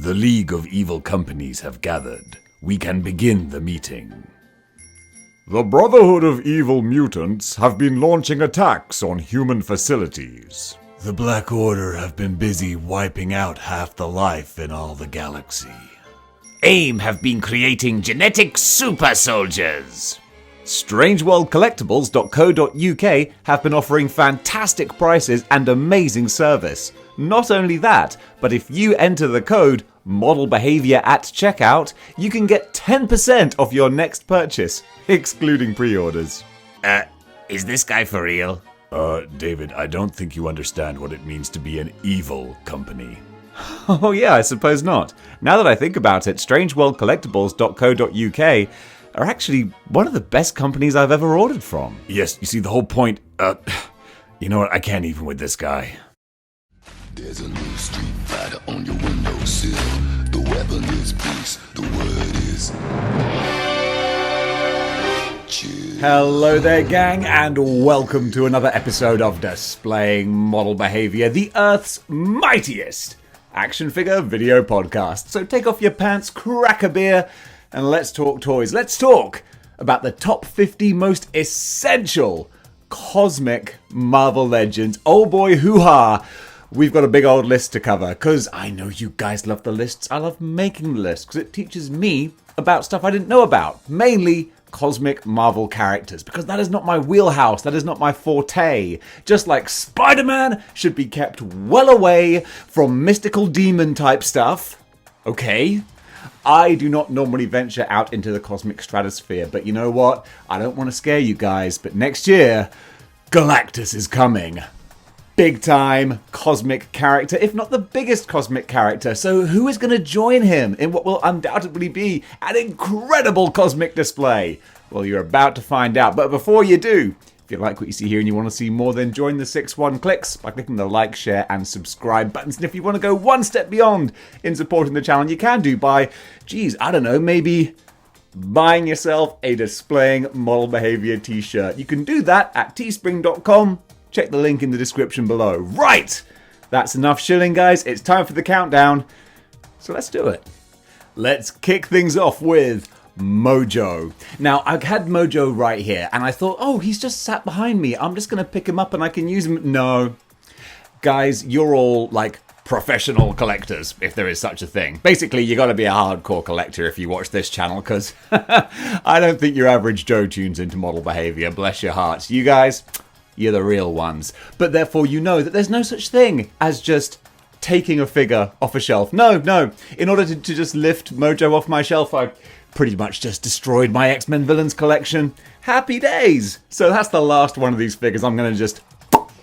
The League of Evil Companies have gathered. We can begin the meeting. The Brotherhood of Evil Mutants have been launching attacks on human facilities. The Black Order have been busy wiping out half the life in all the galaxy. AIM have been creating genetic super soldiers. StrangeWorldCollectibles.co.uk have been offering fantastic prices and amazing service. Not only that, but if you enter the code Model Behavior at checkout, you can get 10% off your next purchase, excluding pre-orders. Is this guy for real? David, I don't think you understand what it means to be an evil company. Oh yeah, I suppose not. Now that I think about it, StrangeWorldCollectibles.co.uk are actually one of the best companies I've ever ordered from. Yes, you see, the whole point, you know what, I can't even with this guy. There's a new street fighter on your windowsill. The weapon is peace, the word is chill. Hello there, gang, and welcome to another episode of Displaying Model Behavior, the Earth's mightiest action figure video podcast. So take off your pants, crack a beer, and let's talk toys. Let's talk about the top 50 most essential cosmic Marvel legends. Oh boy, hoo-ha! We've got a big old list to cover, because I know you guys love the lists. I love making the list, because it teaches me about stuff I didn't know about. Mainly cosmic Marvel characters, because that is not my wheelhouse, that is not my forte. Just like Spider-Man should be kept well away from mystical demon type stuff. Okay? I do not normally venture out into the cosmic stratosphere, but you know what? I don't want to scare you guys, but next year, Galactus is coming. Big time cosmic character, if not the biggest cosmic character. So who is going to join him in what will undoubtedly be an incredible cosmic display? Well, you're about to find out. But before you do, if you like what you see here and you want to see more, then join the 6-1 clicks by clicking the like, share and subscribe buttons. And if you want to go one step beyond in supporting the channel, you can do by, I don't know, maybe buying yourself a Displaying Model Behavior t-shirt. You can do that at teespring.com. Check the link in the description below. Right! That's enough shilling, guys. It's time for the countdown. So let's do it. Let's kick things off with Mojo. Now, I had Mojo right here, and I thought, oh, he's just sat behind me. I'm just going to pick him up and I can use him. No. Guys, you're all, like, professional collectors, if there is such a thing. Basically, you got to be a hardcore collector if you watch this channel, because I don't think your average Joe tunes into Model Behavior. Bless your hearts. You guys, you're the real ones. But therefore you know that there's no such thing as just taking a figure off a shelf. No. In order to just lift Mojo off my shelf, I pretty much just destroyed my X-Men villains collection. Happy days! So that's the last one of these figures I'm going to just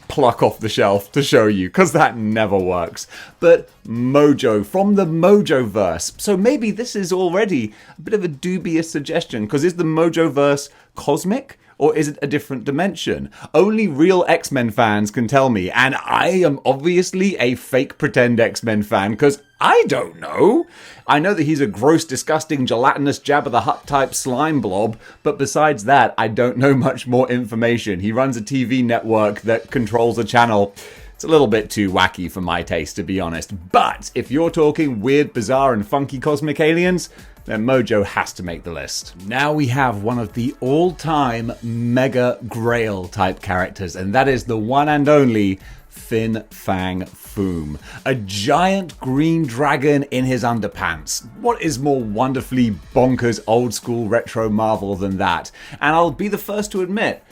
pluck off the shelf to show you, because that never works. But Mojo from the Mojoverse. So maybe this is already a bit of a dubious suggestion, because is the Mojoverse cosmic? Or is it a different dimension? Only real X-Men fans can tell me, and I am obviously a fake pretend X-Men fan, because I don't know. I know that he's a gross, disgusting, gelatinous Jabba the Hutt type slime blob, but besides that, I don't know much more information. He runs a TV network that controls a channel. It's a little bit too wacky for my taste, to be honest. But if you're talking weird, bizarre, and funky cosmic aliens, then Mojo has to make the list. Now we have one of the all-time mega grail type characters, and that is the one and only Fang Foom. A giant green dragon in his underpants. What is more wonderfully bonkers old school retro Marvel than that? And I'll be the first to admit,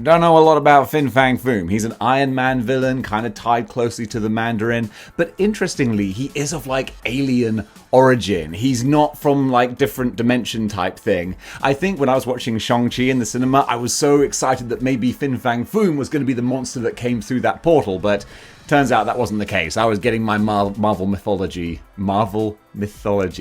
don't know a lot about Fang Foom. He's an Iron Man villain, kind of tied closely to the Mandarin. But interestingly, he is of like alien origin. He's not from like different dimension type thing. I think when I was watching Shang-Chi in the cinema, I was so excited that maybe Fang Foom was going to be the monster that came through that portal. But turns out that wasn't the case. I was getting my Marvel mythology,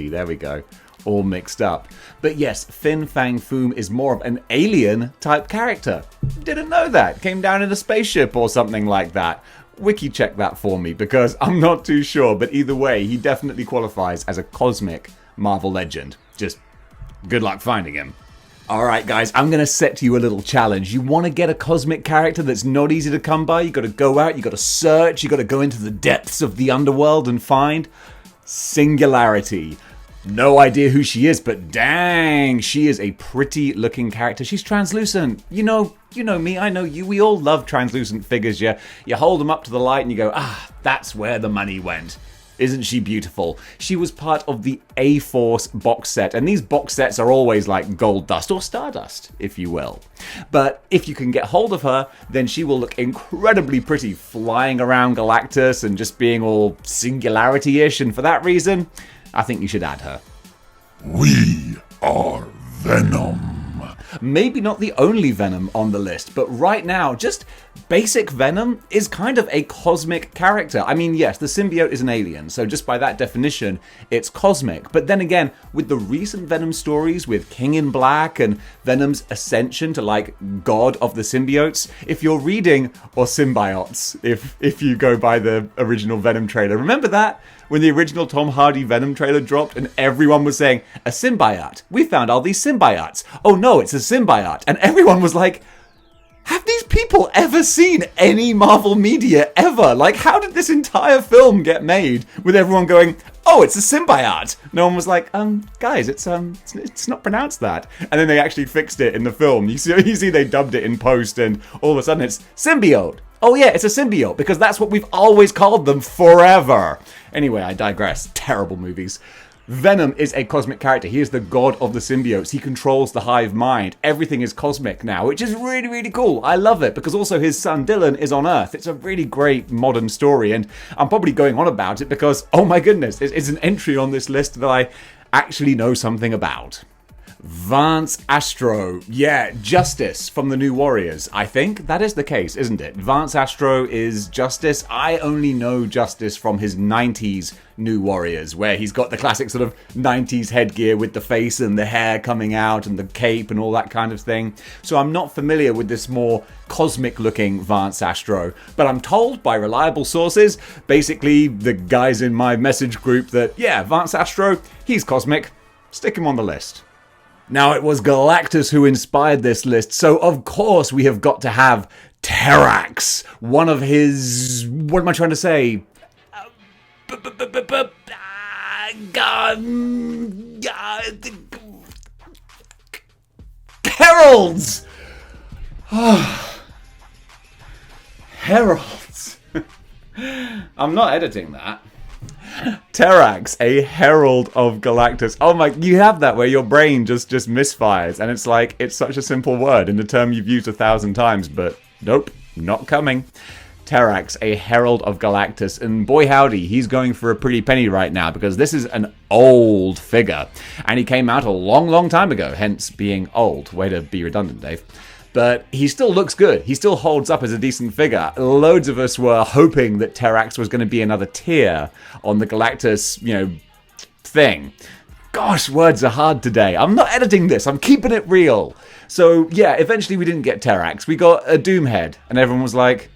there we go, all mixed up. But yes, Fang Foom is more of an alien type character. Didn't know that. Came down in a spaceship or something like that. Wiki check that for me, because I'm not too sure, but either way, he definitely qualifies as a cosmic Marvel legend. Just good luck finding him. Alright guys, I'm going to set you a little challenge. You want to get a cosmic character that's not easy to come by? You got to go out, you got to search, you got to go into the depths of the underworld and find? Singularity. No idea who she is, but dang, she is a pretty looking character. She's translucent. You know me, I know you. We all love translucent figures. You hold them up to the light and you go, that's where the money went. Isn't she beautiful? She was part of the A-Force box set, and these box sets are always like gold dust or stardust, if you will. But if you can get hold of her, then she will look incredibly pretty flying around Galactus and just being all singularity-ish, and for that reason, I think you should add her. We are Venom. Maybe not the only Venom on the list, but right now, just basic Venom is kind of a cosmic character. I mean, yes, the symbiote is an alien, so just by that definition, it's cosmic. But then again, with the recent Venom stories with King in Black and Venom's ascension to like god of the symbiotes, if you're reading, or symbiotes, if you go by the original Venom trailer, remember that? When the original Tom Hardy Venom trailer dropped and everyone was saying, a symbiote. We found all these symbiotes. Oh no, it's a symbiote. And everyone was like, have these people ever seen any Marvel media ever? Like, how did this entire film get made with everyone going, oh, it's a symbiote? No one was like, guys, it's not pronounced that. And then they actually fixed it in the film. You see they dubbed it in post and all of a sudden it's symbiote. Oh yeah, it's a symbiote, because that's what we've always called them forever. Anyway, I digress. Terrible movies. Venom is a cosmic character. He is the god of the symbiotes. He controls the hive mind. Everything is cosmic now, which is really, really cool. I love it, because also his son Dylan is on Earth. It's a really great modern story, and I'm probably going on about it because, oh my goodness, it's an entry on this list that I actually know something about. Vance Astro. Yeah, Justice from the New Warriors. I think that is the case, isn't it? Vance Astro is Justice. I only know Justice from his 90s New Warriors, where he's got the classic sort of 90s headgear with the face and the hair coming out and the cape and all that kind of thing. So I'm not familiar with this more cosmic looking Vance Astro, but I'm told by reliable sources, basically the guys in my message group, that yeah, Vance Astro, he's cosmic. Stick him on the list. Now, it was Galactus who inspired this list, so of course we have got to have Terrax, one of his... what am I trying to say? Heralds! Heralds. I'm not editing that. Terrax, a herald of Galactus. Oh my, you have that where your brain just misfires, and it's like, it's such a simple word in the term you've used 1,000 times, but nope, not coming. Terrax, a herald of Galactus, and boy howdy, he's going for a pretty penny right now, because this is an old figure, and he came out a long time ago, hence being old. Way to be redundant, Dave. But he still looks good. He still holds up as a decent figure. Loads of us were hoping that Terrax was going to be another tier on the Galactus, thing. Gosh, words are hard today. I'm not editing this. I'm keeping it real. So, yeah, eventually we didn't get Terrax. We got a Doomhead. And everyone was like,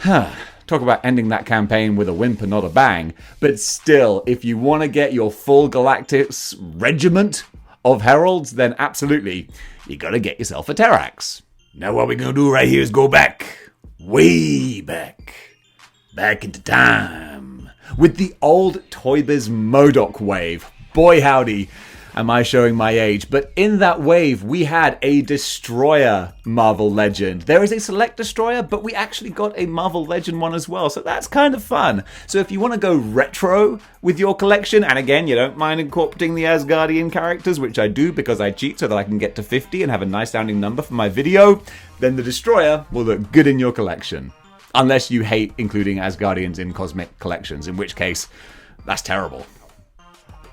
talk about ending that campaign with a whimper, not a bang. But still, if you want to get your full Galactus regiment of heralds, then absolutely, you gotta get yourself a Terrax. Now what we're gonna do right here is go back, way back into time, with the old Toy Biz MODOK wave. Boy howdy, am I showing my age. But in that wave, we had a Destroyer Marvel Legend. There is a Select Destroyer, but we actually got a Marvel Legend one as well, so that's kind of fun. So if you want to go retro with your collection, and again, you don't mind incorporating the Asgardian characters, which I do because I cheat so that I can get to 50 and have a nice sounding number for my video, then the Destroyer will look good in your collection. Unless you hate including Asgardians in cosmic collections, in which case, that's terrible.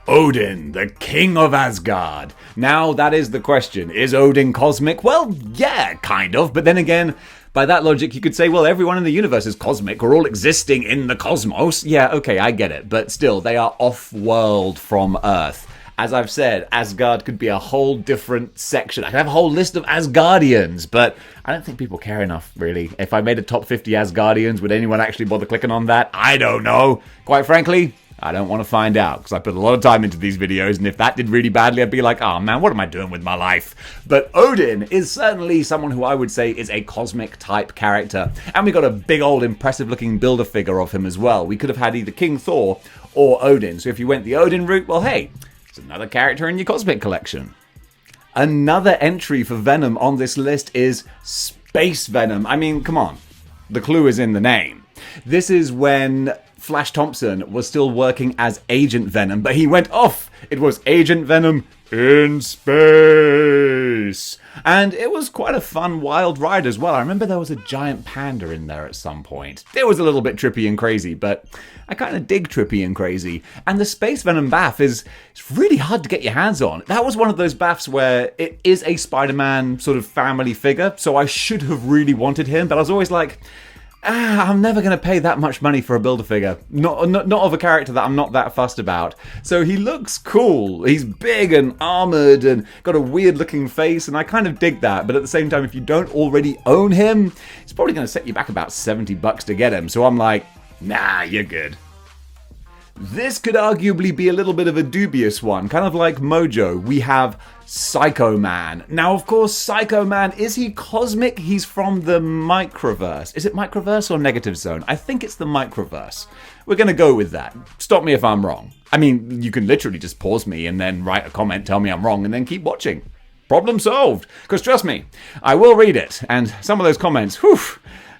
Odin, the king of Asgard. Now, that is the question. Is Odin cosmic? Well, yeah, kind of. But then again, by that logic, you could say, well, everyone in the universe is cosmic. We're all existing in the cosmos. Yeah, okay, I get it. But still, they are off-world from Earth. As I've said, Asgard could be a whole different section. I could have a whole list of Asgardians, but I don't think people care enough, really. If I made a top 50 Asgardians, would anyone actually bother clicking on that? I don't know. Quite frankly, I don't want to find out, because I put a lot of time into these videos, and if that did really badly, I'd be like, oh man, what am I doing with my life? But Odin is certainly someone who I would say is a cosmic type character. And we got a big old impressive looking builder figure of him as well. We could have had either King Thor or Odin. So if you went the Odin route, well, hey, it's another character in your Cosmic collection. Another entry for Venom on this list is Space Venom. I mean, come on. The clue is in the name. This is when Flash Thompson was still working as Agent Venom, but he went off. It was Agent Venom in space. And it was quite a fun, wild ride as well. I remember there was a giant panda in there at some point. It was a little bit trippy and crazy, but I kind of dig trippy and crazy. And the Space Venom bath it's really hard to get your hands on. That was one of those baths where it is a Spider-Man sort of family figure, so I should have really wanted him, but I was always like, I'm never going to pay that much money for a Build-A-Figure. Not of a character that I'm not that fussed about. So he looks cool. He's big and armored and got a weird-looking face, and I kind of dig that. But at the same time, if you don't already own him, it's probably going to set you back about $70 to get him. So I'm like, nah, you're good. This could arguably be a little bit of a dubious one, kind of like Mojo. We have Psycho Man. Now, of course, Psycho Man, is he cosmic? He's from the Microverse. Is it Microverse or Negative Zone? I think it's the Microverse. We're going to go with that. Stop me if I'm wrong. I mean, you can literally just pause me and then write a comment, tell me I'm wrong, and then keep watching. Problem solved. Because trust me, I will read it. And some of those comments, whew,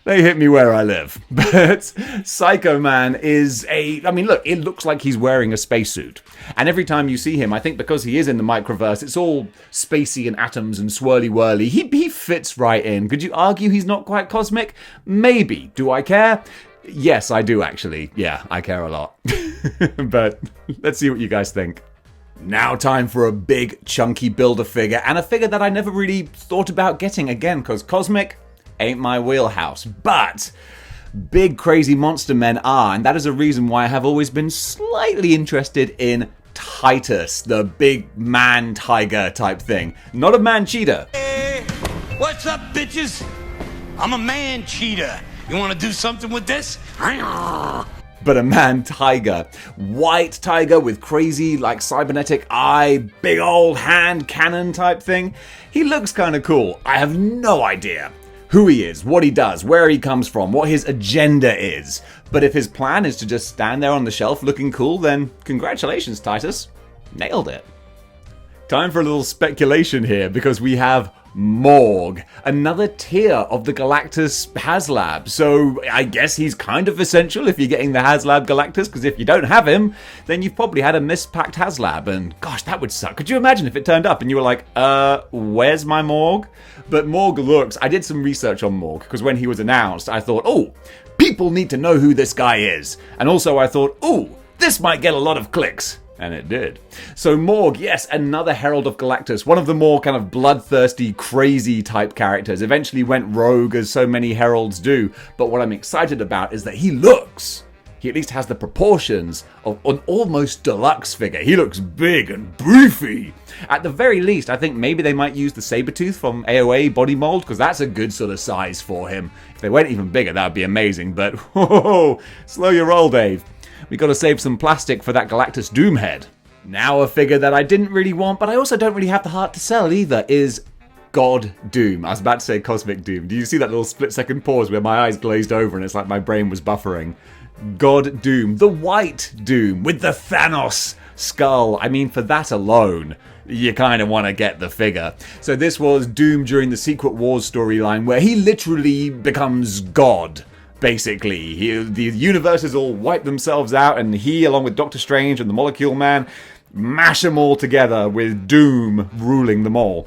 they hit me where I live. But Psycho Man is look, it looks like he's wearing a spacesuit. And every time you see him, I think because he is in the Microverse, it's all spacey and atoms and swirly-whirly. He fits right in. Could you argue he's not quite cosmic? Maybe. Do I care? Yes, I do actually. Yeah, I care a lot. But let's see what you guys think. Now time for a big, chunky Build-A-Figure, and a figure that I never really thought about getting again, because cosmic ain't my wheelhouse, but big crazy monster men are, and that is a reason why I have always been slightly interested in Titus, the big man tiger type thing. Not a man cheetah. Hey, what's up, bitches? I'm a man cheetah. You want to do something with this? But a man tiger. White tiger with crazy, like, cybernetic eye, big old hand cannon type thing. He looks kind of cool. I have no idea who he is, what he does, where he comes from, what his agenda is. But if his plan is to just stand there on the shelf looking cool, then congratulations, Titus. Nailed it. Time for a little speculation here, because we have Morg, another tier of the Galactus HasLab. So I guess he's kind of essential if you're getting the HasLab Galactus, because if you don't have him, then you've probably had a mispacked HasLab, and gosh, that would suck. Could you imagine if it turned up and you were like, where's my Morg? But Morg looks, I did some research on Morg, because when he was announced, I thought, oh, people need to know who this guy is. And also I thought, oh, this might get a lot of clicks. And it did. So Morg, yes, another Herald of Galactus, one of the more kind of bloodthirsty, crazy type characters. Eventually went rogue, as so many Heralds do. But what I'm excited about is that he at least has the proportions of an almost deluxe figure. He looks big and beefy. At the very least, I think maybe they might use the Sabretooth from AOA body mold, because that's a good sort of size for him. If they went even bigger, that would be amazing. But whoa, slow your roll, Dave. We got to save some plastic for that Galactus Doom head. Now a figure that I didn't really want, but I also don't really have the heart to sell either, is God Doom. I was about to say Cosmic Doom. Do you see that little split-second pause where my eyes glazed over and it's like my brain was buffering? God Doom. The white Doom with the Thanos skull. I mean, for that alone, you kind of want to get the figure. So this was Doom during the Secret Wars storyline, where he literally becomes God. Basically, the universes all wipe themselves out, and he, along with Doctor Strange and the Molecule Man, mash them all together with Doom ruling them all.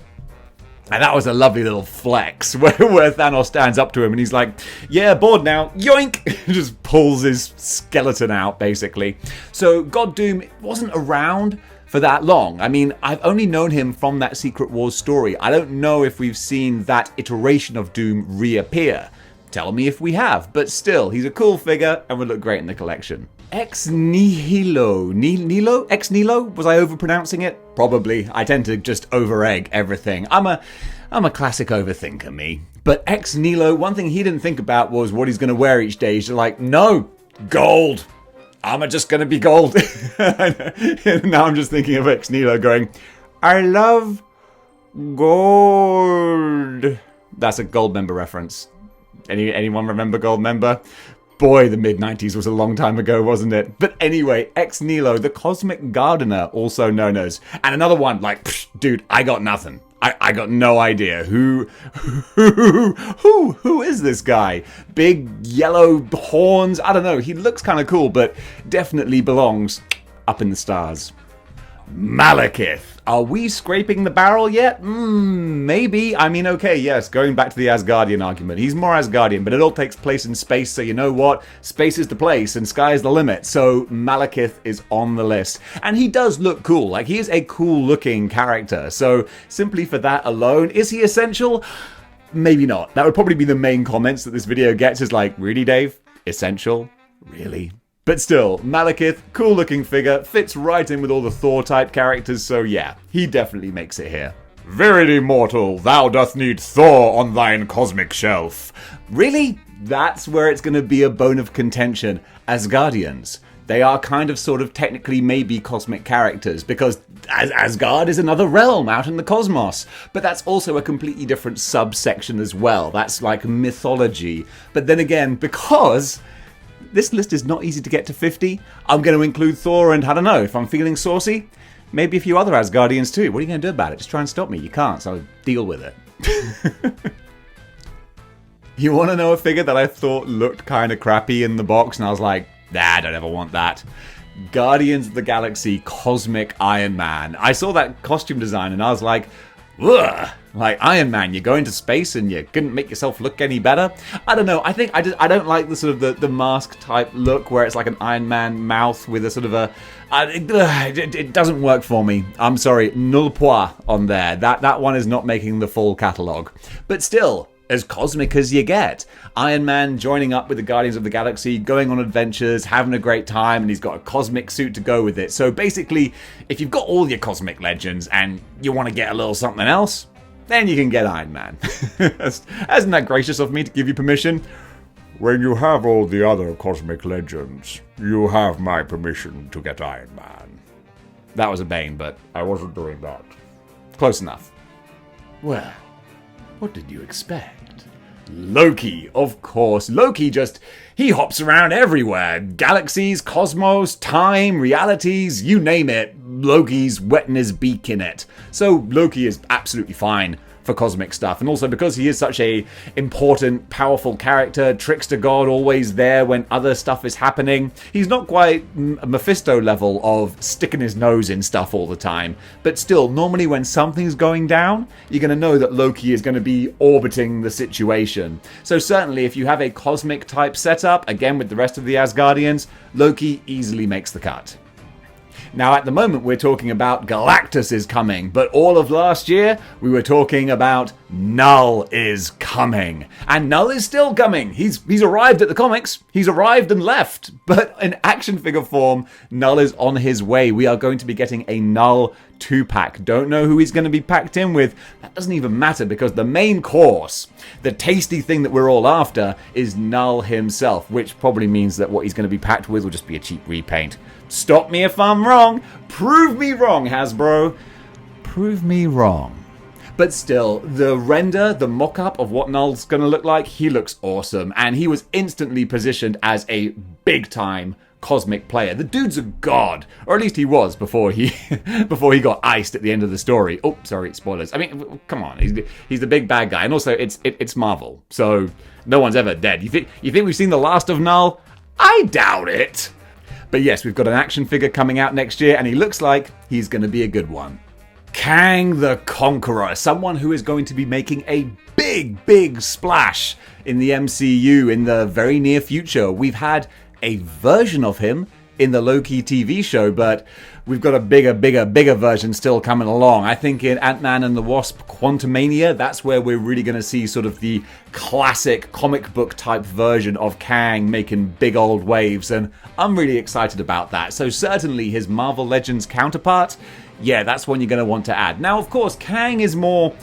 And that was a lovely little flex where Thanos stands up to him and he's like, yeah, bored now, yoink! Just pulls his skeleton out, basically. So God Doom wasn't around for that long. I mean, I've only known him from that Secret Wars story. I don't know if we've seen that iteration of Doom reappear. Tell me if we have, but still, he's a cool figure and would look great in the collection. Ex Nihilo. Ex Nihilo? Was I overpronouncing it? Probably. I tend to just over-egg everything. I'm a classic overthinker, me. But Ex Nihilo, one thing he didn't think about was what he's going to wear each day. He's like, no, gold. I'm just going to be gold. Now I'm just thinking of Ex Nihilo going, I love gold. That's a Goldmember reference. Anyone remember Goldmember? Boy, the mid-90s was a long time ago, wasn't it? But anyway, Ex Nihilo, the Cosmic Gardener, also known as. And another one, like, psh, dude, I got nothing. I got no idea. Who is this guy? Big yellow horns? I don't know. He looks kind of cool, but definitely belongs up in the stars. Malekith. Are we scraping the barrel yet? Maybe. I mean, okay, yes, going back to the Asgardian argument. He's more Asgardian, but it all takes place in space, so you know what? Space is the place, and sky is the limit. So Malekith is on the list. And he does look cool. Like, he is a cool-looking character. So simply for that alone, is he essential? Maybe not. That would probably be the main comments that this video gets, is like, really, Dave? Essential? Really? But still, Malekith, cool looking figure, fits right in with all the Thor type characters, so yeah, he definitely makes it here. Verily, mortal, thou doth need Thor on thine cosmic shelf. Really? That's where it's going to be a bone of contention. Asgardians. They are kind of sort of technically maybe cosmic characters, because Asgard is another realm out in the cosmos. But that's also a completely different subsection as well. That's like mythology. But then again, because this list is not easy to get to 50, I'm going to include Thor, and I don't know, if I'm feeling saucy, maybe a few other Asgardians too. What are you going to do about it? Just try and stop me. You can't, so deal with it. You want to know a figure that I thought looked kind of crappy in the box, and I was like, nah, I don't ever want that. Guardians of the Galaxy Cosmic Iron Man. I saw that costume design, and I was like, ugh. Like, Iron Man, you're going to space and you couldn't make yourself look any better? I don't know. I think I don't like the sort of the mask type look where it's like an Iron Man mouth with a sort of a... It doesn't work for me. I'm sorry. Null point on there. That one is not making the full catalogue. But still, as cosmic as you get. Iron Man joining up with the Guardians of the Galaxy, going on adventures, having a great time, and he's got a cosmic suit to go with it. So basically, if you've got all your cosmic legends and you want to get a little something else, then you can get Iron Man. Isn't that gracious of me to give you permission? When you have all the other cosmic legends, you have my permission to get Iron Man. That was a Bane, but I wasn't doing that. close enough. Well, what did you expect? Loki, of course. Loki he hops around everywhere. Galaxies, cosmos, time, realities, you name it. Loki's wetting his beak in it. So Loki is absolutely fine for cosmic stuff. And also because he is such a important, powerful character, trickster god, always there when other stuff is happening. He's not quite Mephisto level of sticking his nose in stuff all the time. But still, normally when something's going down, you're going to know that Loki is going to be orbiting the situation. So certainly if you have a cosmic type setup, again with the rest of the Asgardians, Loki easily makes the cut. Now, at the moment, we're talking about Galactus is coming, but all of last year, we were talking about Null is coming. And Null is still coming. He's arrived at the comics. He's arrived and left. But in action figure form, Null is on his way. We are going to be getting a Null 2-pack. Don't know who he's going to be packed in with. That doesn't even matter because the main course, the tasty thing that we're all after, is Null himself, which probably means that what he's going to be packed with will just be a cheap repaint. Stop me if I'm wrong. Prove me wrong, Hasbro. Prove me wrong. But still, the render, the mock-up of what Null's going to look like, he looks awesome. And he was instantly positioned as a big-time cosmic player. The dude's a god. Or at least he was before he got iced at the end of the story. Oh, sorry, spoilers. I mean, come on. He's the big bad guy. And also, it's Marvel. So, no one's ever dead. You think we've seen the last of Null? I doubt it. But yes, we've got an action figure coming out next year, and he looks like he's going to be a good one. Kang the Conqueror, someone who is going to be making a big splash in the MCU in the very near future. We've had a version of him in the Loki TV show, but we've got a bigger version still coming along. I think in Ant-Man and the Wasp Quantumania, that's where we're really going to see sort of the classic comic book type version of Kang making big old waves, and I'm really excited about that. So certainly his Marvel Legends counterpart, yeah, that's one you're going to want to add. Now, of course, Kang is more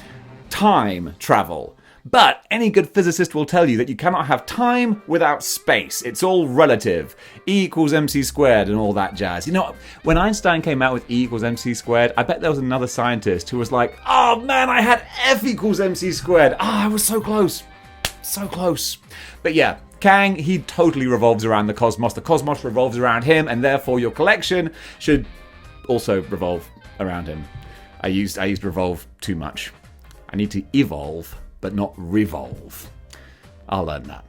time travel. But any good physicist will tell you that you cannot have time without space. It's all relative. E equals mc squared and all that jazz. You know, when Einstein came out with E equals mc squared, I bet there was another scientist who was like, oh man, I had F equals mc squared. I was so close. So close. But yeah, Kang, he totally revolves around the cosmos. The cosmos revolves around him, and therefore your collection should also revolve around him. I used revolve too much. I need to evolve, but not revolve. I'll learn that.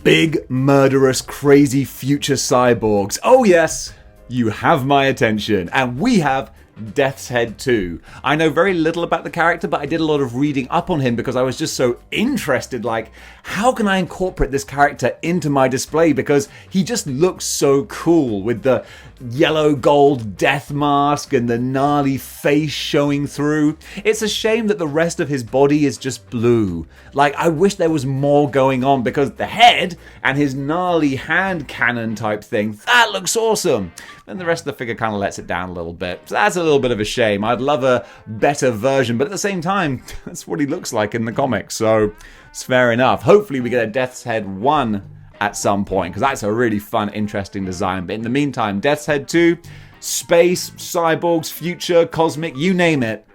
Big, murderous, crazy future cyborgs. Oh yes, you have my attention. And we have Deathshead 2. I know very little about the character, but I did a lot of reading up on him because I was just so interested, like, how can I incorporate this character into my display? Because he just looks so cool with the yellow gold death mask and the gnarly face showing through. It's a shame that the rest of his body is just blue. Like, I wish there was more going on, because the head and his gnarly hand cannon type thing, that looks awesome. And the rest of the figure kind of lets it down a little bit. So that's a little bit of a shame. I'd love a better version, but at the same time, that's what he looks like in the comics, so it's fair enough. Hopefully we get a Deathshead 1 at some point, because that's a really fun, interesting design. But in the meantime, Deathshead 2, space, cyborgs, future, cosmic, you name it,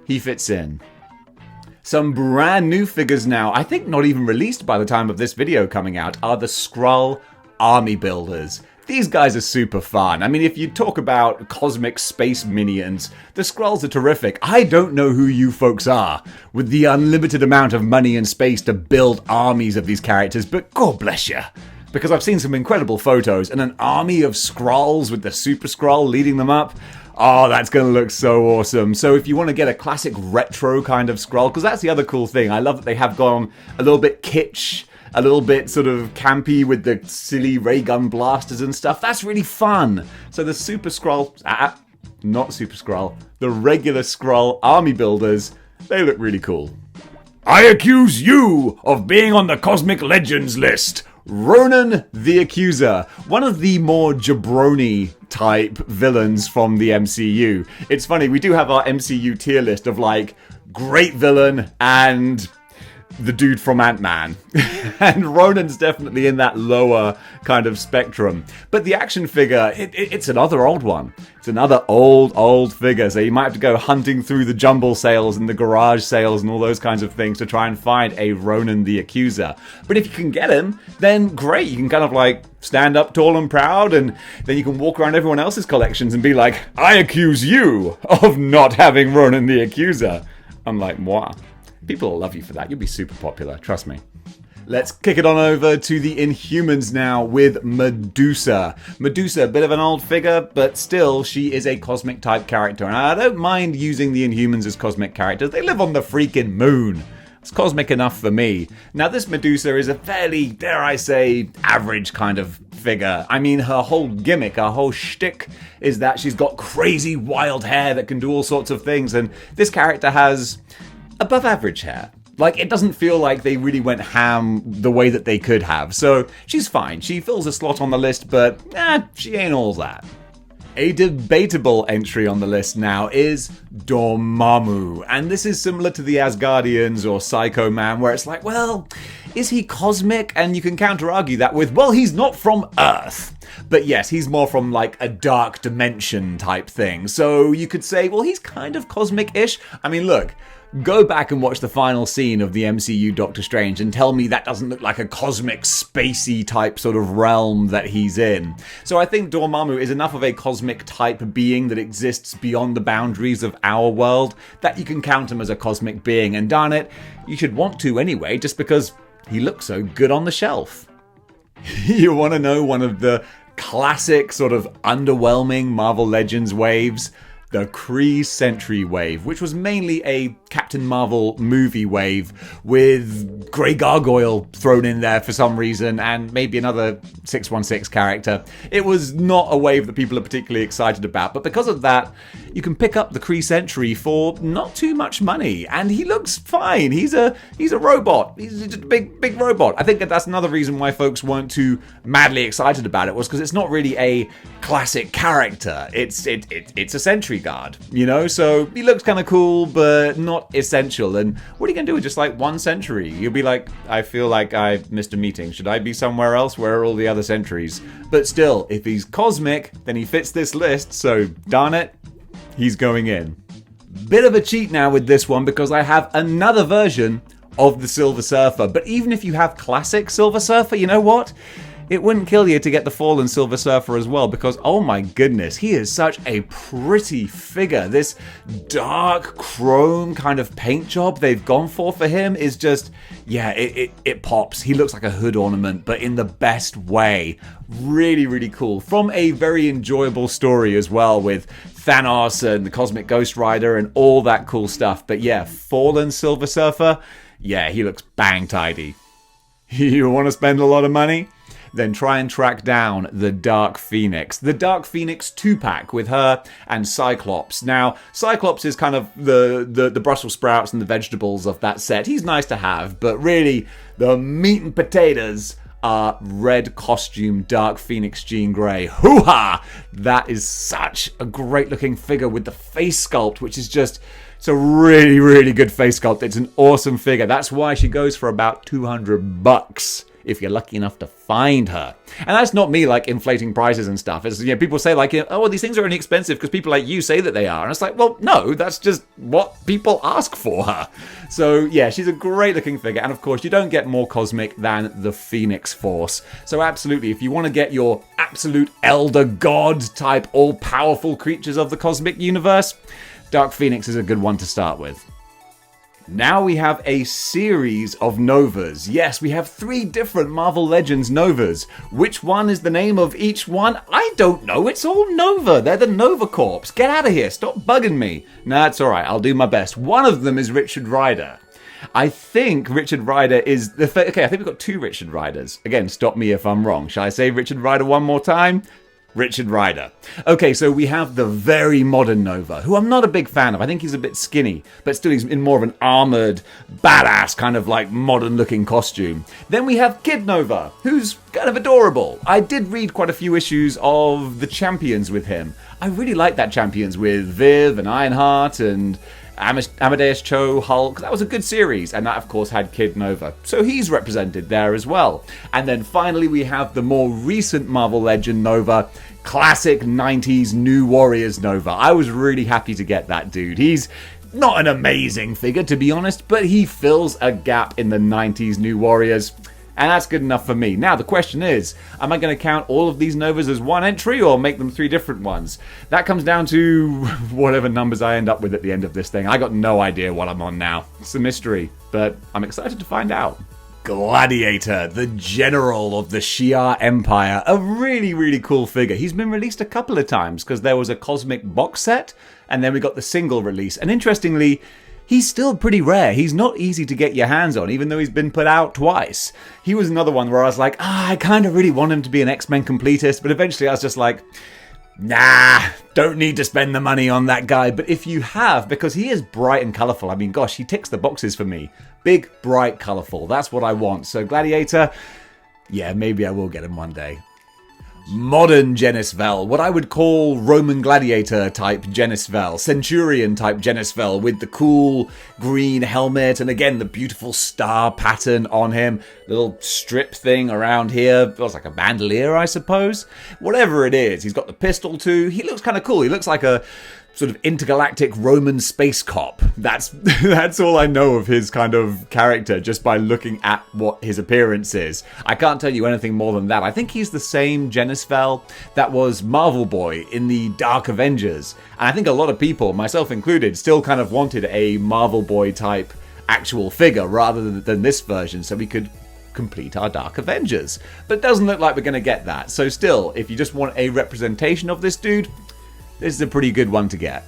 he fits in. Some brand new figures now, I think not even released by the time of this video coming out, are the Skrull Army Builders. These guys are super fun. I mean, if you talk about cosmic space minions, the Skrulls are terrific. I don't know who you folks are with the unlimited amount of money and space to build armies of these characters, but God bless you. Because I've seen some incredible photos, and an army of Skrulls with the Super Skrull leading them up. Oh, that's going to look so awesome. So if you want to get a classic retro kind of Skrull, because that's the other cool thing. I love that they have gone a little bit kitsch, a little bit sort of campy with the silly ray gun blasters and stuff. That's really fun. So the Super Skrull, not Super Skrull, the regular Skrull Army Builders, they look really cool. I accuse you of being on the Cosmic Legends list. Ronan the Accuser, one of the more jabroni type villains from the MCU. It's funny, we do have our MCU tier list of like great villain and the dude from Ant-Man. And Ronan's definitely in that lower kind of spectrum. But the action figure, it's another old one. It's another old figure. So you might have to go hunting through the jumble sales and the garage sales and all those kinds of things to try and find a Ronan the Accuser. But if you can get him, then great. You can kind of like stand up tall and proud, and then you can walk around everyone else's collections and be like, I accuse you of not having Ronan the Accuser. I'm like, moi. People will love you for that. You'll be super popular, trust me. Let's kick it on over to the Inhumans now with Medusa. Medusa, a bit of an old figure, but still, she is a cosmic type character. And I don't mind using the Inhumans as cosmic characters. They live on the freaking moon. It's cosmic enough for me. Now, this Medusa is a fairly, dare I say, average kind of figure. I mean, her whole gimmick, her whole shtick is that she's got crazy wild hair that can do all sorts of things. And this character has above average hair. Like, it doesn't feel like they really went ham the way that they could have. So she's fine. She fills a slot on the list, but she ain't all that. A debatable entry on the list now is Dormammu. And this is similar to the Asgardians or Psycho Man, where it's like, well, is he cosmic? And you can counter-argue that with, well, he's not from Earth. But yes, he's more from like a dark dimension type thing. So you could say, well, he's kind of cosmic-ish. I mean, look, go back and watch the final scene of the MCU Doctor Strange and tell me that doesn't look like a cosmic, spacey type sort of realm that he's in. So I think Dormammu is enough of a cosmic type being that exists beyond the boundaries of our world that you can count him as a cosmic being. And darn it, you should want to anyway, just because he looks so good on the shelf. You want to know one of the classic sort of underwhelming Marvel Legends waves? The Kree Sentry wave, which was mainly a Captain Marvel movie wave with Grey Gargoyle thrown in there for some reason and maybe another 616 character. It was not a wave that people are particularly excited about, but because of that, you can pick up the Kree Sentry for not too much money, and he looks fine. He's a robot. He's a big robot. I think that's another reason why folks weren't too madly excited about it, was because it's not really a classic character. It's a Sentry guard, you know? So he looks kind of cool, but not essential. And what are you going to do with just like one sentry? You'll be like, I feel like I missed a meeting. Should I be somewhere else? Where are all the other sentries? But still, if he's cosmic, then he fits this list. So darn it, he's going in. Bit of a cheat now with this one because I have another version of the Silver Surfer. But even if you have classic Silver Surfer, you know what? It wouldn't kill you to get the fallen Silver Surfer as well, because oh my goodness, he is such a pretty figure. This dark chrome kind of paint job they've gone for him is just, yeah, it pops. He looks like a hood ornament, but in the best way. Really, really cool. From a very enjoyable story as well, with Thanos and the Cosmic Ghost Rider and all that cool stuff. But yeah, fallen Silver Surfer, yeah, he looks bang tidy. You want to spend a lot of money? Then try and track down the Dark Phoenix. The Dark Phoenix 2-pack with her and Cyclops. Now, Cyclops is kind of the Brussels sprouts and the vegetables of that set. He's nice to have, but really, the meat and potatoes are red costume Dark Phoenix Jean Grey. Hoo-ha! That is such a great looking figure with the face sculpt, which is just... It's a really, really good face sculpt. It's an awesome figure. That's why she goes for about $200 if you're lucky enough to find her. And that's not me like inflating prices and stuff. It's, you know, people say like, oh, these things are only expensive because people like you say that they are. And it's like, well, no, that's just what people ask for her. So yeah, she's a great looking figure. And of course, you don't get more cosmic than the Phoenix Force. So absolutely, if you want to get your absolute elder god type all-powerful creatures of the cosmic universe, Dark Phoenix is a good one to start with. Now we have a series of Novas. Yes, we have 3 different Marvel Legends Novas. Which one is the name of each one? I don't know. It's all Nova. They're the Nova Corps. Get out of here. Stop bugging me. Nah, it's alright. I'll do my best. One of them is Richard Rider. I think Richard Rider is the... Okay, I think we've got 2 Richard Riders. Again, stop me if I'm wrong. Shall I say Richard Rider one more time? Richard Rider. Okay, so we have the very modern Nova, who I'm not a big fan of. I think he's a bit skinny, but still he's in more of an armoured, badass kind of like modern-looking costume. Then we have Kid Nova, who's kind of adorable. I did read quite a few issues of the Champions with him. I really like that Champions with Viv and Ironheart and Amadeus Cho, Hulk. That was a good series, and that of course had Kid Nova, so he's represented there as well. And then finally we have the more recent Marvel Legend Nova, classic 90s New Warriors Nova. I was really happy to get that dude. He's not an amazing figure, to be honest, but he fills a gap in the 90s New Warriors. And that's good enough for me. Now, the question is, am I going to count all of these Novas as one entry or make them 3 different ones? That comes down to whatever numbers I end up with at the end of this thing. I got no idea what I'm on now. It's a mystery, but I'm excited to find out. Gladiator, the general of the Shi'ar Empire. A really, really cool figure. He's been released a couple of times because there was a cosmic box set, and then we got the single release. And interestingly, he's still pretty rare. He's not easy to get your hands on, even though he's been put out twice. He was another one where I was like, I kind of really want him to be an X-Men completist, but eventually I was just like, nah, don't need to spend the money on that guy. But if you have, because he is bright and colourful, I mean, gosh, he ticks the boxes for me. Big, bright, colourful. That's what I want. So Gladiator, yeah, maybe I will get him one day. Modern Genisvel, what I would call Roman Gladiator type Genisvel, Centurion type Genisvel, with the cool green helmet and again the beautiful star pattern on him, little strip thing around here, feels like a bandolier I suppose. Whatever it is, he's got the pistol too, he looks kind of cool, he looks like a sort of intergalactic Roman space cop. That's all I know of his kind of character just by looking at what his appearance is. I can't tell you anything more than that. I think he's the same Genisvel that was Marvel Boy in the Dark Avengers. And I think a lot of people, myself included, still kind of wanted a Marvel Boy type actual figure rather than this version so we could complete our Dark Avengers. But it doesn't look like we're going to get that. So still, if you just want a representation of this dude, this is a pretty good one to get.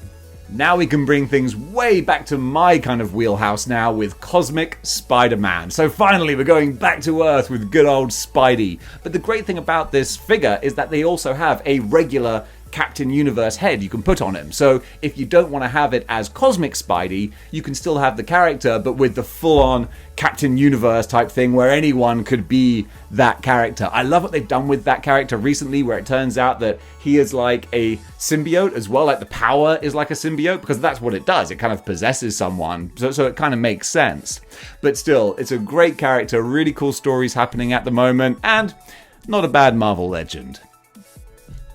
Now we can bring things way back to my kind of wheelhouse now with Cosmic Spider-Man. So finally we're going back to Earth with good old Spidey. But the great thing about this figure is that they also have a regular Captain Universe head you can put on him. So if you don't want to have it as Cosmic Spidey, you can still have the character, but with the full-on Captain Universe type thing where anyone could be that character. I love what they've done with that character recently, where it turns out that he is like a symbiote as well, like the power is like a symbiote, because that's what it does. It kind of possesses someone, so it kind of makes sense. But still, it's a great character, really cool stories happening at the moment, and not a bad Marvel legend.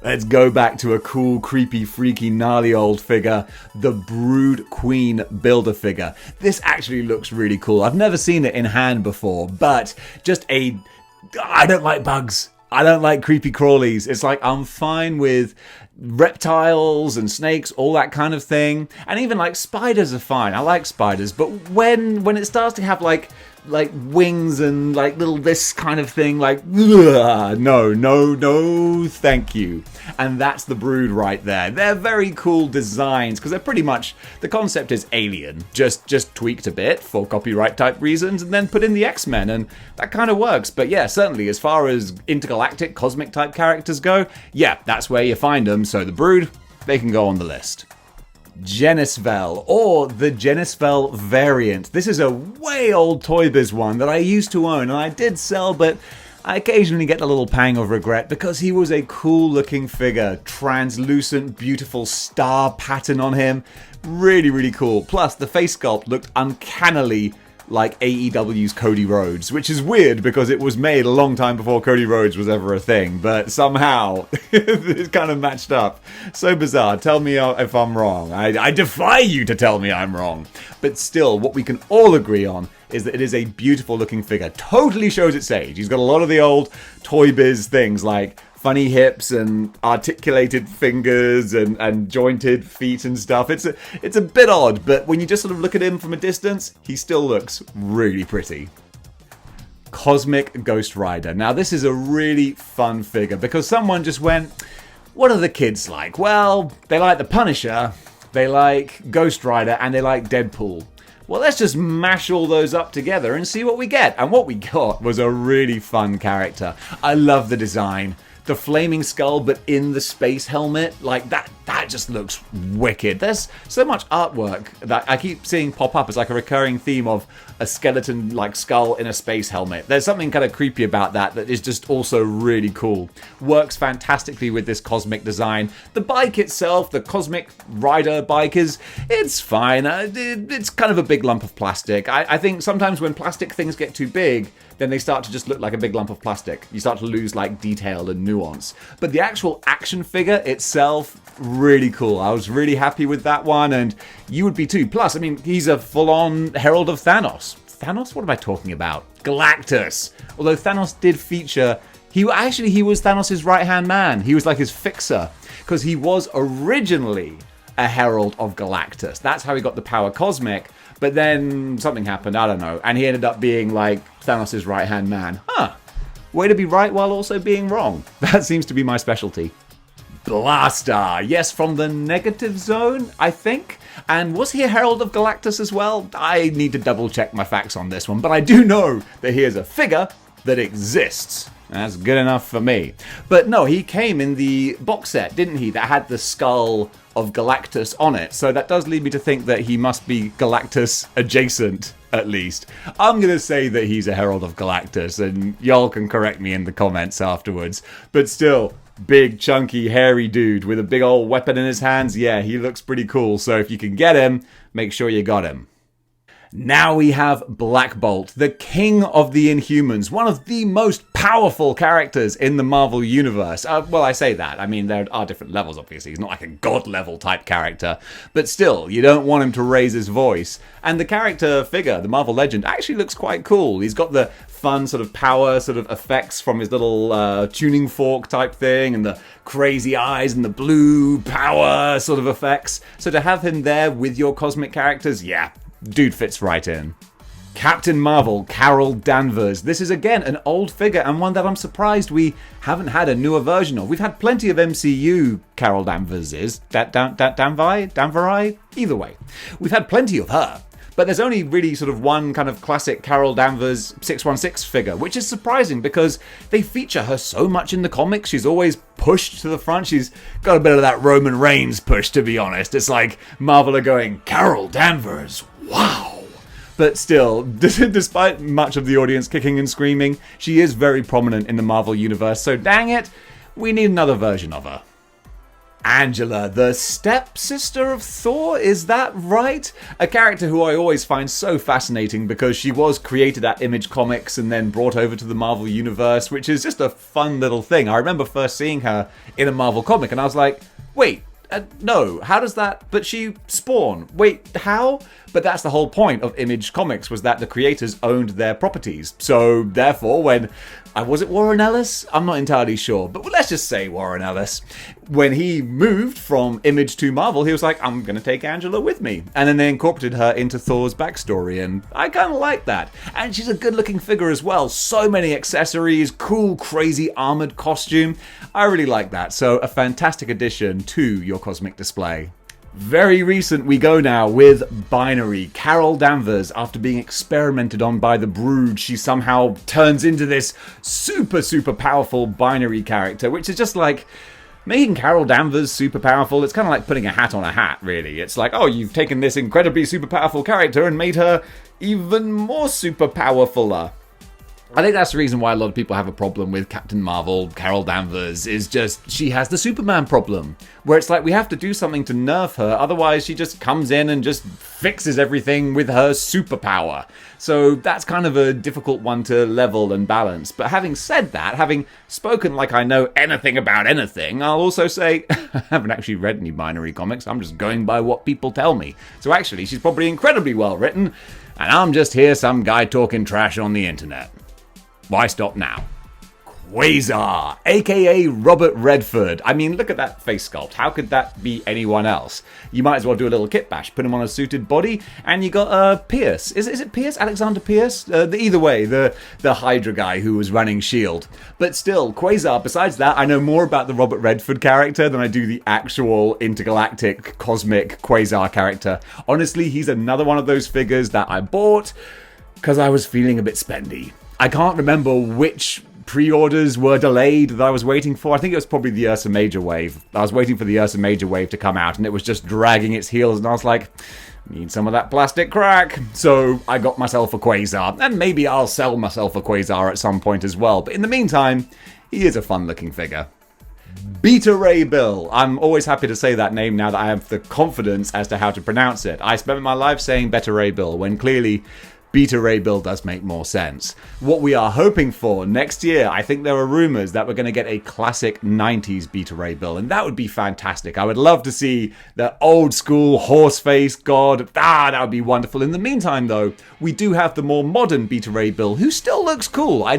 Let's go back to a cool, creepy, freaky, gnarly old figure, the Brood Queen Builder-Figure. This actually looks really cool. I've never seen it in hand before, but I don't like bugs. I don't like creepy crawlies. It's like I'm fine with reptiles and snakes, all that kind of thing. And even like spiders are fine. I like spiders. But when it starts to have like wings and like little this kind of thing, like no, thank you. And that's the Brood right there. They're very cool designs because they're pretty much, the concept is Alien, just tweaked a bit for copyright type reasons and then put in the X-Men, and that kind of works. But yeah, certainly as far as intergalactic cosmic type characters go, yeah, that's where you find them. So the Brood, they can go on the list. Genisvel, or the Genisvel variant. This is a way old Toy Biz one that I used to own, and I did sell, but I occasionally get a little pang of regret because he was a cool looking figure. Translucent, beautiful star pattern on him. Really, really cool. Plus, the face sculpt looked uncannily like AEW's Cody Rhodes, which is weird because it was made a long time before Cody Rhodes was ever a thing, but somehow it kind of matched up. So bizarre. Tell me if I'm wrong. I defy you to tell me I'm wrong. But still, what we can all agree on is that it is a beautiful looking figure. Totally shows its age. He's got a lot of the old Toy Biz things like funny hips and articulated fingers and jointed feet and stuff. It's a bit odd, but when you just sort of look at him from a distance, he still looks really pretty. Cosmic Ghost Rider. Now this is a really fun figure because someone just went, what are the kids like? Well, they like the Punisher, they like Ghost Rider, and they like Deadpool. Well, let's just mash all those up together and see what we get. And what we got was a really fun character. I love the design. The flaming skull, but in the space helmet, like that just looks wicked. There's so much artwork that I keep seeing pop up as like a recurring theme of a skeleton like skull in a space helmet. There's something kind of creepy about that is just also really cool. Works fantastically with this cosmic design. The bike itself, the Cosmic Rider bike, it's fine. It's kind of a big lump of plastic. I think sometimes when plastic things get too big, then they start to just look like a big lump of plastic. You start to lose like detail and nuance. But the actual action figure itself, really cool. I was really happy with that one, and you would be too. Plus, I mean, he's a full-on herald of Thanos. Thanos? What am I talking about? Galactus. Although Thanos did feature, he was Thanos' right-hand man. He was like his fixer, because he was originally a herald of Galactus. That's how he got the power cosmic. But then something happened, I don't know, and he ended up being like Thanos' right-hand man. Way to be right while also being wrong. That seems to be my specialty. Blastaar, yes, from the Negative Zone, I think. And was he a herald of Galactus as well? I need to double check my facts on this one, but I do know that he is a figure that exists. That's good enough for me. But no, he came in the box set, didn't he? That had the skull of Galactus on it. So that does lead me to think that he must be Galactus adjacent, at least. I'm going to say that he's a herald of Galactus, and y'all can correct me in the comments afterwards. But still, big, chunky, hairy dude with a big old weapon in his hands. Yeah, he looks pretty cool. So if you can get him, make sure you got him. Now we have Black Bolt, the king of the Inhumans, one of the most powerful characters in the Marvel Universe. Well, I say that. I mean, there are different levels, obviously. He's not like a god-level type character. But still, you don't want him to raise his voice. And the character figure, the Marvel Legend, actually looks quite cool. He's got the fun sort of power sort of effects from his little tuning fork type thing, and the crazy eyes and the blue power sort of effects. So to have him there with your cosmic characters, yeah, dude fits right in. Captain Marvel, Carol Danvers. This is again an old figure and one that I'm surprised we haven't had a newer version of. We've had plenty of MCU Carol Danverses. Danveri? Either way. We've had plenty of her. But there's only really sort of one kind of classic Carol Danvers 616 figure, which is surprising because they feature her so much in the comics. She's always pushed to the front. She's got a bit of that Roman Reigns push, to be honest. It's like Marvel are going, Carol Danvers, wow. But still, despite much of the audience kicking and screaming, she is very prominent in the Marvel Universe, so dang it, we need another version of her. Angela, the stepsister of Thor, is that right? A character who I always find so fascinating because she was created at Image Comics and then brought over to the Marvel Universe, which is just a fun little thing. I remember first seeing her in a Marvel comic and I was like, wait, no, how does that... But she spawned. Wait, how? But that's the whole point of Image Comics, was that the creators owned their properties. So, therefore, when... was it Warren Ellis? I'm not entirely sure, but let's just say Warren Ellis. When he moved from Image to Marvel, he was like, I'm going to take Angela with me. And then they incorporated her into Thor's backstory, and I kind of like that. And she's a good-looking figure as well. So many accessories, cool, crazy armored costume. I really like that. So, a fantastic addition to your cosmic display. Very recent we go now with Binary. Carol Danvers, after being experimented on by the Brood, she somehow turns into this super powerful Binary character, which is just like... Making Carol Danvers super powerful, it's kind of like putting a hat on a hat, really. It's like, oh, you've taken this incredibly super powerful character and made her even more super powerfuler. I think that's the reason why a lot of people have a problem with Captain Marvel, Carol Danvers, is just she has the Superman problem, where it's like we have to do something to nerf her, otherwise she just comes in and just fixes everything with her superpower. So that's kind of a difficult one to level and balance. But having said that, having spoken like I know anything about anything, I'll also say I haven't actually read any Binary comics, I'm just going by what people tell me. So actually, she's probably incredibly well written, and I'm just here some guy talking trash on the internet. Why stop now? Quasar, aka Robert Redford. I mean, look at that face sculpt. How could that be anyone else? You might as well do a little kit bash, put him on a suited body, and you got Pierce. Is it Pierce? Alexander Pierce? Either way, the Hydra guy who was running S.H.I.E.L.D. But still, Quasar, besides that, I know more about the Robert Redford character than I do the actual intergalactic cosmic Quasar character. Honestly, he's another one of those figures that I bought because I was feeling a bit spendy. I can't remember which pre-orders were delayed that I was waiting for. I think it was probably the Ursa Major wave. I was waiting for the Ursa Major wave to come out and it was just dragging its heels and I was like, need some of that plastic crack. So I got myself a Quasar, and maybe I'll sell myself a Quasar at some point as well. But in the meantime, he is a fun looking figure. Beta Ray Bill. I'm always happy to say that name now that I have the confidence as to how to pronounce it. I spent my life saying Beta Ray Bill when clearly Beta Ray Bill does make more sense. What we are hoping for next year, I think there are rumors that we're going to get a classic 90s Beta Ray Bill, and that would be fantastic. I would love to see the old school horse face god. That would be wonderful. In the meantime, though, we do have the more modern Beta Ray Bill, who still looks cool. I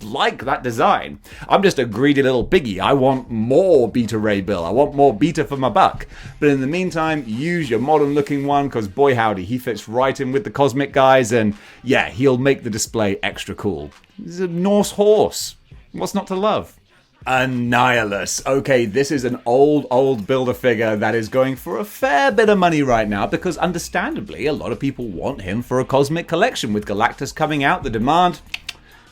like that design. I'm just a greedy little piggy. I want more Beta Ray Bill. I want more Beta for my buck. But in the meantime, use your modern looking one, because boy howdy, he fits right in with the cosmic guys, and yeah, he'll make the display extra cool. He's a Norse horse. What's not to love? Annihilus. Okay, this is an old Build-A-Figure that is going for a fair bit of money right now because understandably a lot of people want him for a cosmic collection. With Galactus coming out, the demand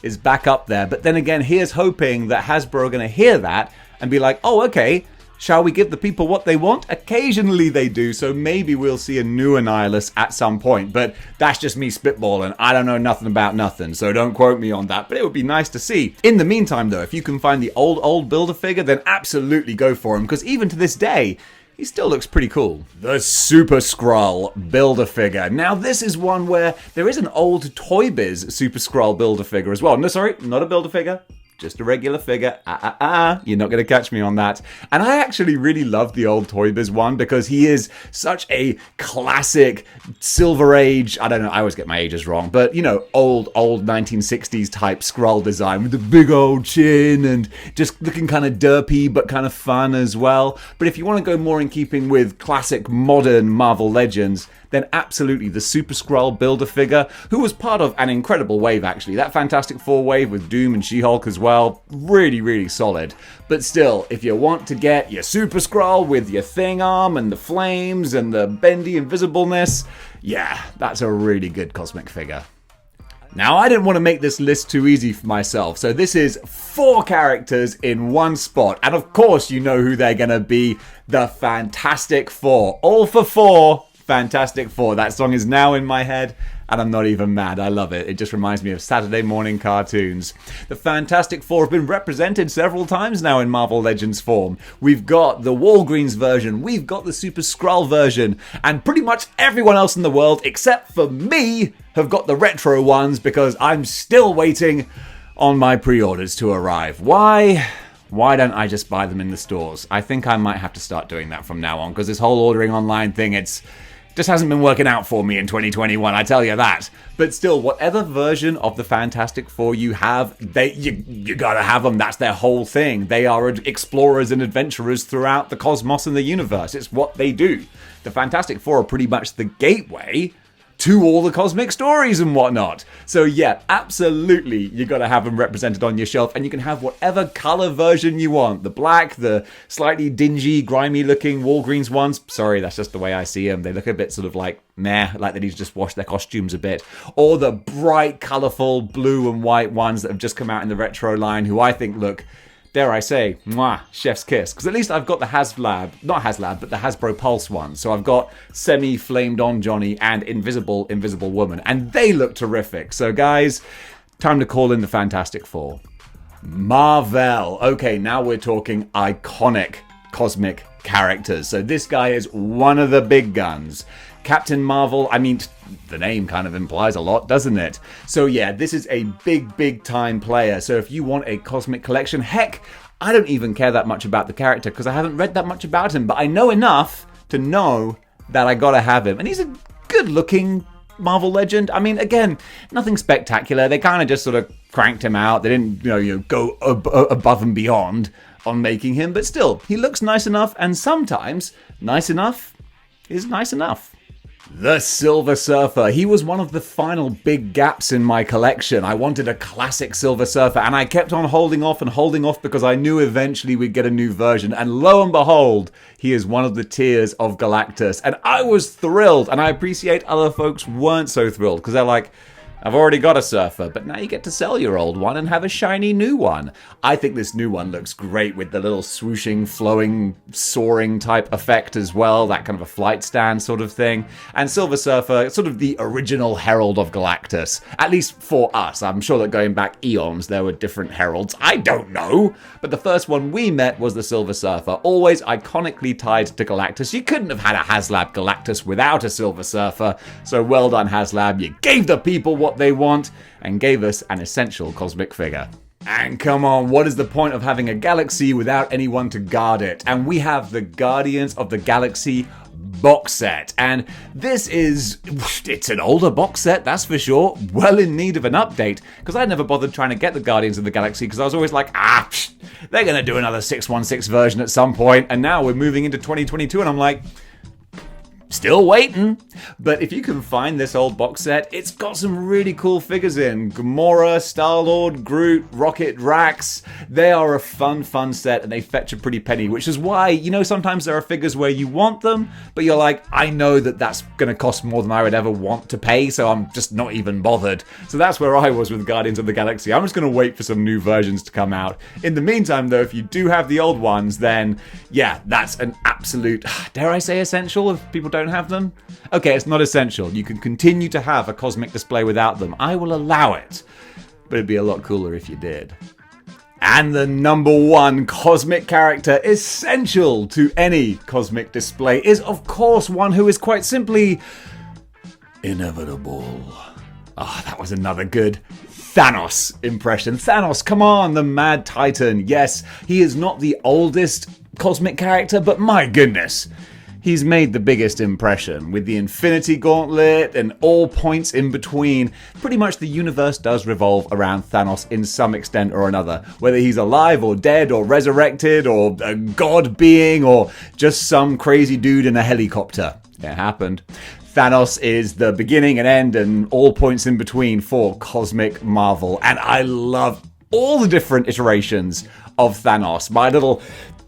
is back up there. But then again, here's hoping that Hasbro are going to hear that and be like, oh, okay, shall we give the people what they want? Occasionally they do, so maybe we'll see a new Annihilus at some point. But that's just me spitballing. I don't know nothing about nothing, so don't quote me on that. But it would be nice to see. In the meantime, though, if you can find the old Build-A-Figure, then absolutely go for him, because even to this day, he still looks pretty cool. The Super Skrull Build-A-Figure. Now, this is one where there is an old Toy Biz Super Skrull Build-A-Figure as well. No, sorry, not a Build-A-Figure. Just a regular figure. You're not going to catch me on that. And I actually really love the old Toy Biz one because he is such a classic Silver Age, I don't know, I always get my ages wrong, but you know, old 1960s type Skrull design with the big old chin and just looking kind of derpy but kind of fun as well. But if you want to go more in keeping with classic modern Marvel Legends, then absolutely the Super Skrull Build-A-Figure, who was part of an incredible wave actually. That Fantastic Four wave with Doom and She-Hulk as well. Really solid. But still, if you want to get your Super Skrull with your thing arm and the flames and the bendy invisibleness, yeah, that's a really good cosmic figure. Now, I didn't want to make this list too easy for myself, so this is 4 characters in one spot. And of course, you know who they're going to be, the Fantastic Four. All for 4. Fantastic Four. That song is now in my head, And I'm not even mad. I love it. It just reminds me of Saturday morning cartoons. The Fantastic Four have been represented several times now in Marvel Legends form. We've got the Walgreens version, we've got the Super Skrull version, and pretty much everyone else in the world, except for me, have got the retro ones because I'm still waiting on my pre-orders to arrive. Why? Why don't I just buy them in the stores? I think I might have to start doing that from now on, because this whole ordering online thing, just hasn't been working out for me in 2021, I tell you that. But still, whatever version of the Fantastic Four you have, you gotta have them. That's their whole thing. They are explorers and adventurers throughout the cosmos and the universe. It's what they do. The Fantastic Four are pretty much the gateway to all the cosmic stories and whatnot. So yeah, absolutely, you gotta have them represented on your shelf, and you can have whatever color version you want. The black, the slightly dingy, grimy looking Walgreens ones. Sorry, that's just the way I see them. They look a bit sort of like meh, like they need to just wash their costumes a bit. Or the bright, colorful blue and white ones that have just come out in the retro line, who I think look, dare I say, mwah, chef's kiss. Because at least I've got the not HasLab, but the Hasbro Pulse one. So I've got semi-flamed on Johnny and Invisible Woman. And they look terrific. So guys, time to call in the Fantastic Four. Marvel. Okay, now we're talking iconic cosmic characters. So this guy is one of the big guns. Captain Marvel, I mean, the name kind of implies a lot, doesn't it? So yeah, this is a big time player. So if you want a cosmic collection, heck, I don't even care that much about the character because I haven't read that much about him, but I know enough to know that I gotta have him. And he's a good looking Marvel legend. I mean, again, nothing spectacular. They kind of just sort of cranked him out. They didn't, go above and beyond on making him, but still, he looks nice enough, and sometimes nice enough is nice enough. The Silver Surfer. He was one of the final big gaps in my collection. I wanted a classic Silver Surfer, and I kept on holding off because I knew eventually we'd get a new version. And lo and behold, he is one of the tiers of Galactus. And I was thrilled, and I appreciate other folks weren't so thrilled, because they're like, I've already got a Surfer, but now you get to sell your old one and have a shiny new one. I think this new one looks great with the little swooshing, flowing, soaring type effect as well, that kind of a flight stand sort of thing. And Silver Surfer, sort of the original herald of Galactus, at least for us. I'm sure that going back eons, there were different heralds. I don't know. But the first one we met was the Silver Surfer, always iconically tied to Galactus. You couldn't have had a HasLab Galactus without a Silver Surfer. So well done, HasLab. You gave the people what they want and gave us an essential cosmic figure. And come on, what is the point of having a galaxy without anyone to guard it? And we have the Guardians of the Galaxy box set. And this is, it's an older box set, that's for sure. Well in need of an update, because I never bothered trying to get the Guardians of the Galaxy because I was always like, they're going to do another 616 version at some point. And now we're moving into 2022 and I'm like, still waiting. But if you can find this old box set, it's got some really cool figures in. Gamora, Star-Lord, Groot, Rocket, Drax. They are a fun set, and they fetch a pretty penny, which is why, sometimes there are figures where you want them, but you're like, I know that that's going to cost more than I would ever want to pay, so I'm just not even bothered. So that's where I was with Guardians of the Galaxy. I'm just going to wait for some new versions to come out. In the meantime, though, if you do have the old ones, then yeah, that's an absolute, dare I say essential if people don't have them? Okay, it's not essential. You can continue to have a cosmic display without them. I will allow it. But it'd be a lot cooler if you did. And the number one cosmic character essential to any cosmic display is, of course, one who is quite simply inevitable. That was another good Thanos impression. Thanos, come on, the Mad Titan. Yes, he is not the oldest cosmic character, but my goodness, he's made the biggest impression with the Infinity Gauntlet and all points in between. Pretty much the universe does revolve around Thanos in some extent or another. Whether he's alive or dead or resurrected or a god being or just some crazy dude in a helicopter. It happened. Thanos is the beginning and end and all points in between for Cosmic Marvel. And I love all the different iterations of Thanos. My little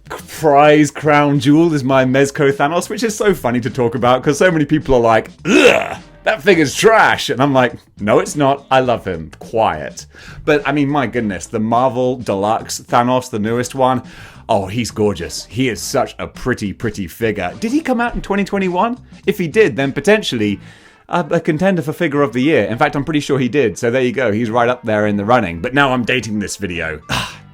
prize crown jewel is my Mezco Thanos, which is so funny to talk about because so many people are like, ugh, that figure's trash. And I'm like, no, it's not. I love him. Quiet. But I mean, my goodness, the Marvel Deluxe Thanos, the newest one, oh, he's gorgeous. He is such a pretty figure. Did he come out in 2021? If he did, then potentially a contender for Figure of the Year. In fact, I'm pretty sure he did. So there you go. He's right up there in the running. But now I'm dating this video.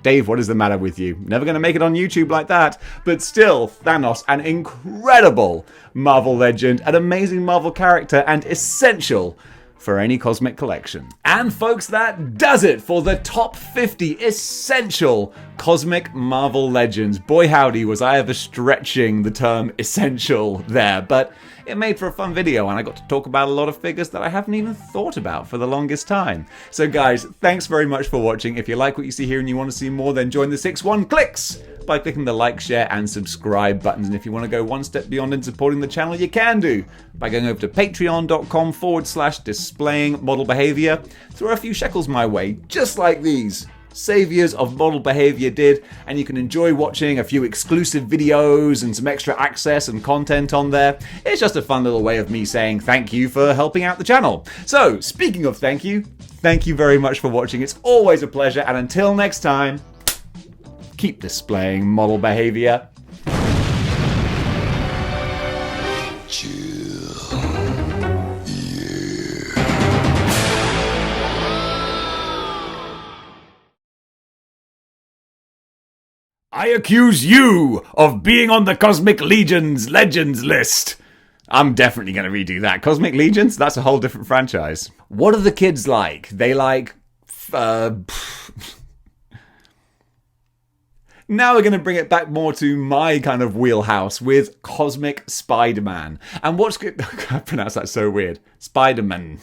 Dave, what is the matter with you? Never going to make it on YouTube like that. But still, Thanos, an incredible Marvel legend, an amazing Marvel character, and essential for any cosmic collection. And folks, that does it for the top 50 essential cosmic Marvel legends. Boy howdy, was I ever stretching the term essential there, but it made for a fun video and I got to talk about a lot of figures that I haven't even thought about for the longest time. So guys, thanks very much for watching. If you like what you see here and you want to see more, then join the 6-1 clicks by clicking the like, share, and subscribe buttons. And if you want to go one step beyond in supporting the channel, you can do by going over to patreon.com/displaying model behavior. Throw a few shekels my way, just like these saviors of model behavior did, and you can enjoy watching a few exclusive videos and some extra access and content on there. It's just a fun little way of me saying thank you for helping out the channel. So, speaking of thank you very much for watching. It's always a pleasure, and until next time, keep displaying model behavior. Chill. Yeah. I accuse you of being on the Cosmic Legends list. I'm definitely going to redo that. Cosmic Legions? That's a whole different franchise. What are the kids like? They like... Now we're going to bring it back more to my kind of wheelhouse with Cosmic Spider-Man. And what's good... I pronounce that so weird. Spider-Man.